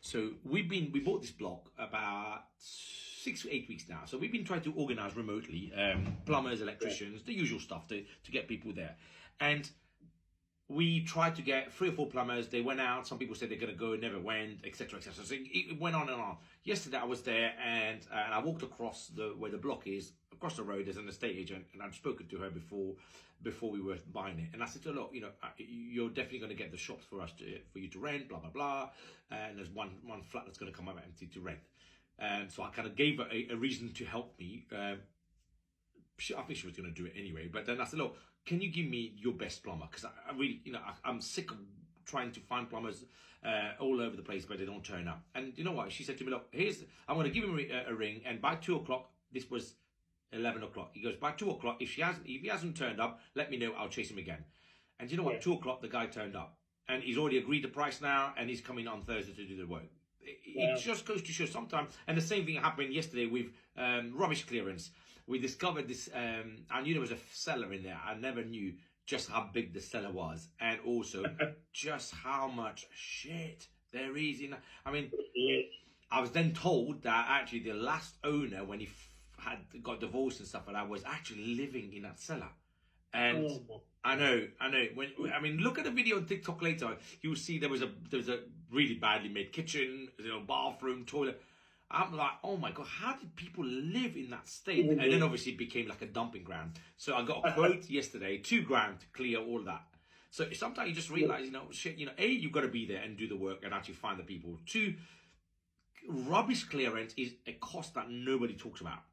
So we bought this block about 6 to 8 weeks now. So we've been trying to organize remotely, plumbers, electricians, the usual stuff to get people there. And we tried to get 3 or 4 plumbers. They went out. Some people said they're going to go, never went, etc., etc. So it went on and on. Yesterday I was there, and I walked across where the block is. Across the road, there's an estate agent, and I'd spoken to her before we were buying it. And I said to her, look, you're definitely going to get the shops for you to rent, blah blah blah. And there's one flat that's going to come up empty to rent. And so I kind of gave her a reason to help me. I think she was going to do it anyway. But then I said, look, can you give me your best plumber? Because I really, I'm sick of trying to find plumbers all over the place, but they don't turn up. And you know what? She said to me, look, I'm going to give him a ring, and by 2 o'clock, this was 11 o'clock. He goes, by 2 o'clock, if he hasn't turned up, let me know, I'll chase him again. And you know what? 2 o'clock, the guy turned up. And he's already agreed the price now, and he's coming on Thursday to do the work. It just goes to show sometimes, and the same thing happened yesterday with rubbish clearance. We discovered this, I knew there was a cellar in there. I never knew just how big the cellar was, and also just how much shit there is in. I mean, I was then told that actually the last owner, when he had got divorced and stuff like that, was actually living in that cellar. And I know. Look at the video on TikTok later. You'll see there was a really badly made kitchen, bathroom, toilet. I'm like, oh my God, how did people live in that state? And then obviously it became like a dumping ground. So I got a quote yesterday, $2,000 to clear all that. So sometimes you just realize, A, you've got to be there and do the work and actually find the people. 2, rubbish clearance is a cost that nobody talks about.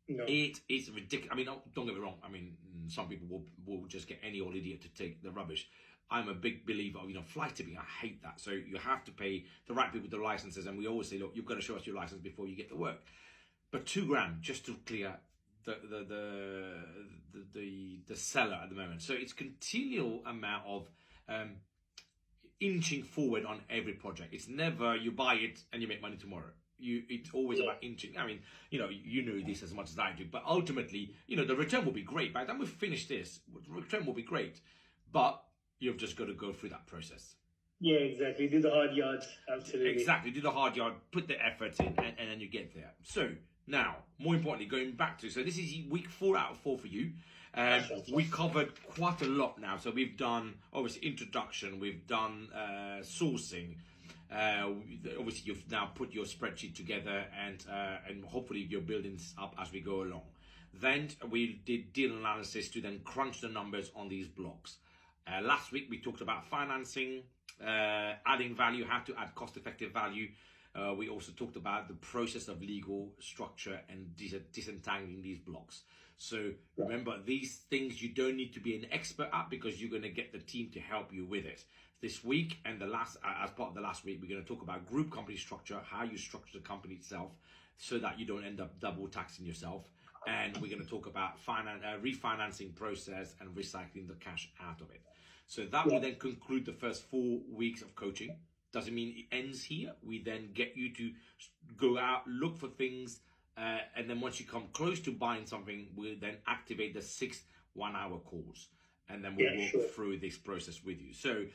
No. It is ridiculous. I mean, don't get me wrong. I mean, some people will just get any old idiot to take the rubbish. I'm a big believer of, fly tipping. I hate that. So you have to pay the right people with the licenses. And we always say, look, you've got to show us your license before you get the work. But $2,000 just to clear the cellar at the moment. So it's continual amount of inching forward on every project. It's never you buy it and you make money tomorrow. It's always about inching. I mean, you know this as much as I do, but ultimately, the return will be great. By the time we finish this, the return will be great, but you've just got to go through that process. Yeah, exactly. Do the hard yards. Absolutely. Exactly. Do the hard yard, put the effort in, and then you get there. So now, more importantly, going back to, so this is week 4 out of 4 for you. We covered quite a lot now. So we've done, obviously, introduction. We've done sourcing. Obviously, you've now put your spreadsheet together, and hopefully you're building this up as we go along. Then we did deal analysis to then crunch the numbers on these blocks. Last week we talked about financing, adding value, how to add cost-effective value. We also talked about the process of legal structure and disentangling these blocks. So remember, these things you don't need to be an expert at, because you're going to get the team to help you with it. This week and as part of the last week, we're going to talk about group company structure, how you structure the company itself so that you don't end up double taxing yourself. And we're going to talk about refinancing process and recycling the cash out of it. So that will then conclude the first 4 weeks of coaching. Doesn't mean it ends here. We then get you to go out, look for things, and then once you come close to buying something, we'll then activate the 6 1-hour calls. And then we'll walk through this process with you. So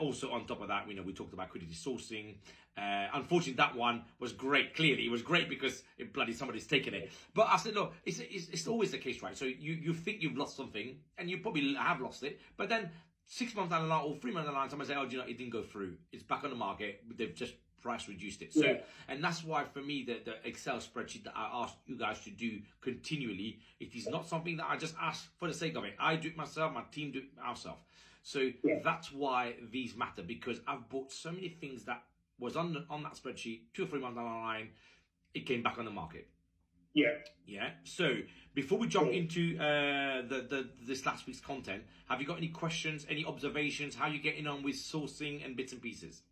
also on top of that, we talked about liquidity sourcing. Unfortunately, that one was great. Clearly, it was great because somebody's taken it. But I said, look, it's always the case, right? So you think you've lost something, and you probably have lost it. But then 6 months down the line or 3 months down the line, someone say, oh, it didn't go through. It's back on the market. They've just price reduced it. So, and that's why for me, the Excel spreadsheet that I ask you guys to do continually, it is not something that I just ask for the sake of it. I do it myself, my team do it ourselves. So that's why these matter, because I've bought so many things that was on that spreadsheet, 2 or 3 months down the line, it came back on the market. Yeah. So before we jump into this last week's content, have you got any questions, any observations? How are you getting on with sourcing and bits and pieces?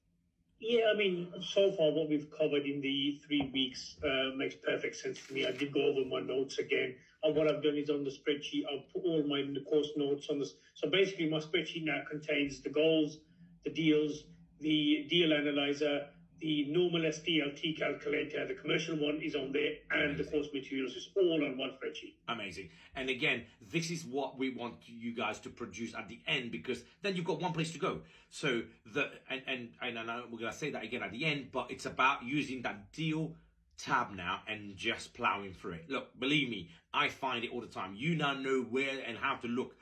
Yeah, I mean, so far what we've covered in the 3 weeks makes perfect sense to me. I did go over my notes again. And what I've done is on the spreadsheet, I've put all my course notes on this. So basically my spreadsheet now contains the goals, the deals, the deal analyzer, the normal SDLT calculator, the commercial one is on there, and the course materials is all on one spreadsheet. Amazing. And again, this is what we want you guys to produce at the end, because then you've got one place to go. So and I know we're gonna say that again at the end, but it's about using that deal tab now and just plowing through it. Look, believe me, I find it all the time. You now know where and how to look.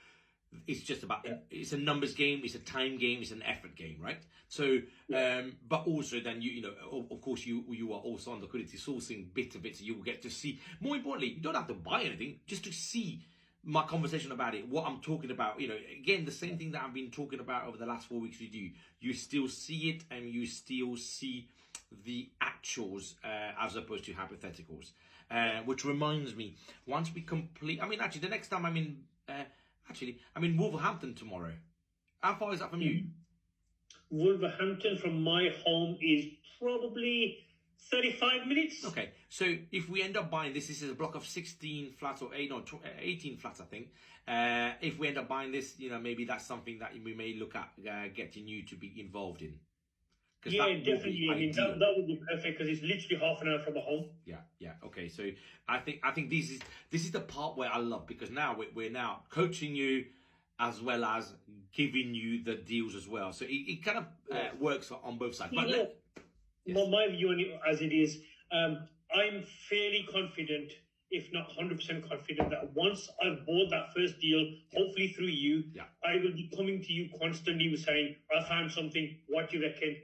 It's just about, it's a numbers game, it's a time game, it's an effort game, right? So, but also then you know, of course you are also on the liquidity sourcing bit of it, so you will get to see, more importantly, you don't have to buy anything, just to see my conversation about it, what I'm talking about. You know, again, the same thing that I've been talking about over the last 4 weeks with you. You still see it, and you still see the actuals as opposed to hypotheticals. Which reminds me, once we complete, I mean, actually, the next time I'm in, I'm in Wolverhampton tomorrow. How far is that from you? Wolverhampton from my home is probably 35 minutes. Okay, so if we end up buying this is a block of 16 flats or 18 flats, I think. If we end up buying this, you know, maybe that's something that we may look at getting you to be involved in. Yeah, definitely. I mean, that would be perfect, because it's literally half an hour from my home. Yeah. Okay, so I think this is the part where I love, because now we're now coaching you as well as giving you the deals as well. So it kind of works on both sides. But my view on it as it is, I'm fairly confident, if not 100% confident, that once I've bought that first deal, hopefully through you, I will be coming to you constantly saying, I found something, what do you reckon?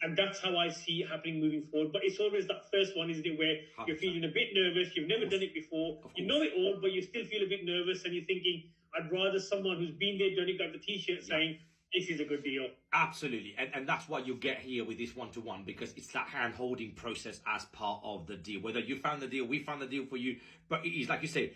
And that's how I see it happening moving forward. But it's always that first one, isn't it, where 100%. You're feeling a bit nervous, you've never done it before, you know it all, but you still feel a bit nervous, and you're thinking, I'd rather someone who's been there, done it, got the t-shirt saying, this is a good deal. Absolutely. And that's what you get here with this one-to-one, because it's that hand-holding process as part of the deal. Whether you found the deal, we found the deal for you, but it is like you say,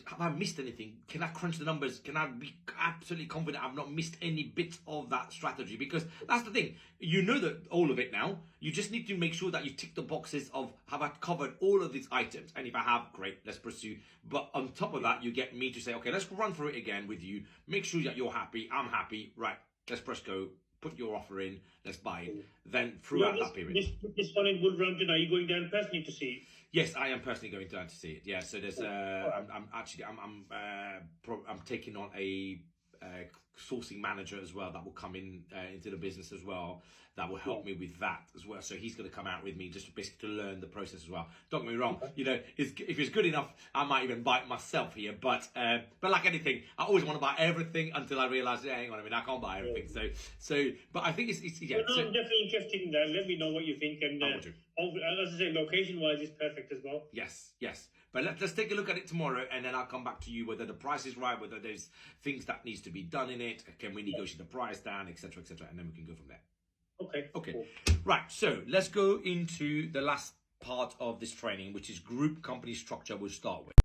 have I missed anything? Can I crunch the numbers? Can I be absolutely confident I've not missed any bit of that strategy? Because that's the thing. You know that all of it now. You just need to make sure that you tick the boxes of, have I covered all of these items? And if I have, great, let's pursue. But on top of that, you get me to say, okay, let's run through it again with you. Make sure that you're happy, I'm happy, right? Let's press go, put your offer in, let's buy it. Then throughout that period. This one in Wolverhampton, are you going down personally to see it? Yes, I am personally going down to see it. Yeah, so there's I'm taking on a sourcing manager as well that will come in into the business as well, that will help me with that as well. So he's going to come out with me just to basically learn the process as well. Don't get me wrong, you know, if it's good enough, I might even buy it myself here. But like anything, I always want to buy everything until I realise, hang on a minute, I can't buy everything. So but I think it's yeah. I'm definitely interested in that. Let me know what you think, and as I say, location-wise, it's perfect as well. Yes. But let's take a look at it tomorrow, and then I'll come back to you whether the price is right, whether there's things that needs to be done in it, can we negotiate the price down, etc., and then we can go from there. Okay. Cool. Right, so let's go into the last part of this training, which is group company structure we'll start with.